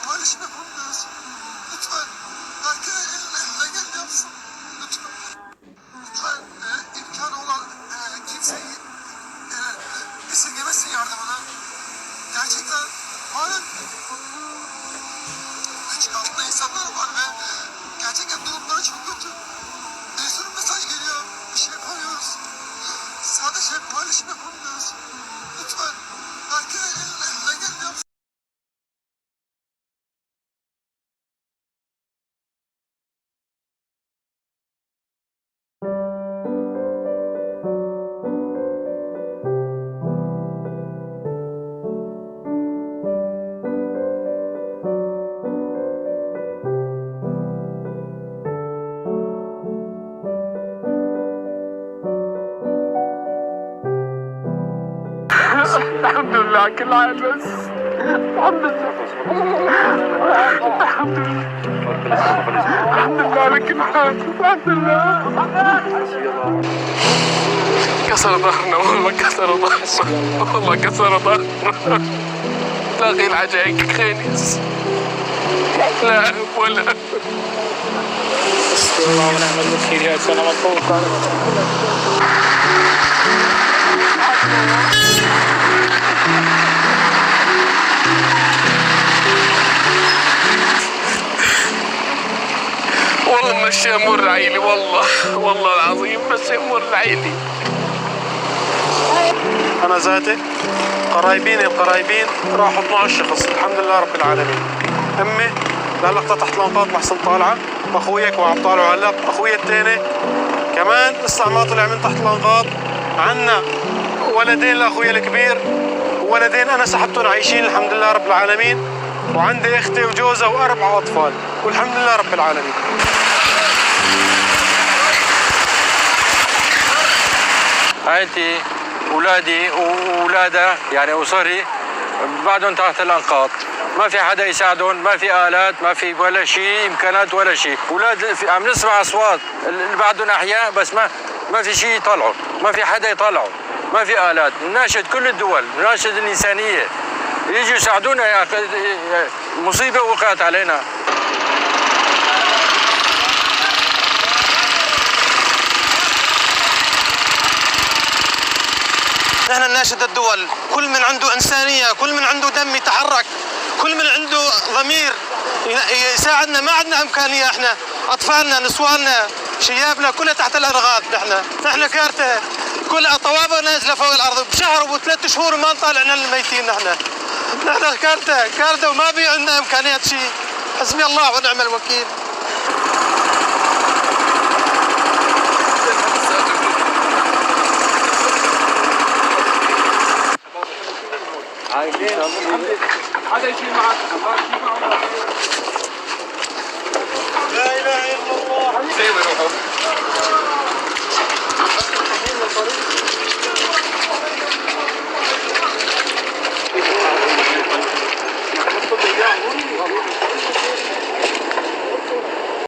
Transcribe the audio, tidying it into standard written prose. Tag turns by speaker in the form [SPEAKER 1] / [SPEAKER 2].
[SPEAKER 1] Barış yapamıyoruz. Lütfen. Herkes eline geleni yapsın. Lütfen. Lütfen imkanı olan kimseyi esirgemesin yardımını. Gerçekten halen küçük altında insanlar var ve gerçekten durumları çok kötü. Bir sürü mesaj geliyor. Bir şey yapamıyoruz. Sadece paylaşım yapamıyoruz. Lütfen. Herkes eline geleni yapsın.
[SPEAKER 2] الحمد لله كل عام بس الحمد لله الحمد لله الحمد لله على كل حال الحمد لله. كسر ظهرنا والله كسر ظهرنا والله كسر ظهرنا. لاقي العجائق خينيس لا ولا
[SPEAKER 3] حسبي الله ونعم الوكيل. يا سلام مبروك.
[SPEAKER 2] والله مشي مر عيلي والله العظيم مشي مر عيلي.
[SPEAKER 4] أنا ذاتي قرايبين راحوا 12 شخص الحمد لله رب العالمين. أمي لقطة تحت الأنقاض محسن طالعة، أخويك وعم طالعوا علق، أخويا الثاني كمان لسه ما طلع من تحت الأنقاض. عنا ولدين لأخويا الكبير وولدين أنا سحبتهم عايشين الحمد لله رب العالمين، وعندي أختي وجوزها و4 أطفال والحمد لله رب العالمين.
[SPEAKER 5] عائلتي أولادي وأولادها يعني أسري بعدهم تحت الأنقاض، ما في حدا يساعدهم، ما في آلات، ما في ولا شيء إمكانات ولا شيء. أولاد عم نسمع أصوات اللي بعدهم أحياء بس ما في شيء يطلعوا، ما في حدا يطلعوا، ما في آلات. نناشد كل الدول، نناشد الإنسانية يجوا يساعدونا يا أخي، مصيبة وقعت علينا.
[SPEAKER 4] نحن نناشد الدول، كل من عنده إنسانية، كل من عنده دم يتحرك، كل من عنده ضمير يساعدنا. ما عندنا إمكانية، احنا أطفالنا نسواننا شيابنا كلها تحت الأرغاد. نحن كارثة، كل طوابة نازلة فوق الأرض بشهر وب3 شهور ما نطالعنا الميتين. نحن كارثة وما بي عندنا إمكانيات شيء. حسبي الله ونعم الوكيل.
[SPEAKER 2] هذا يشيل معك
[SPEAKER 4] لا إله إلا الله.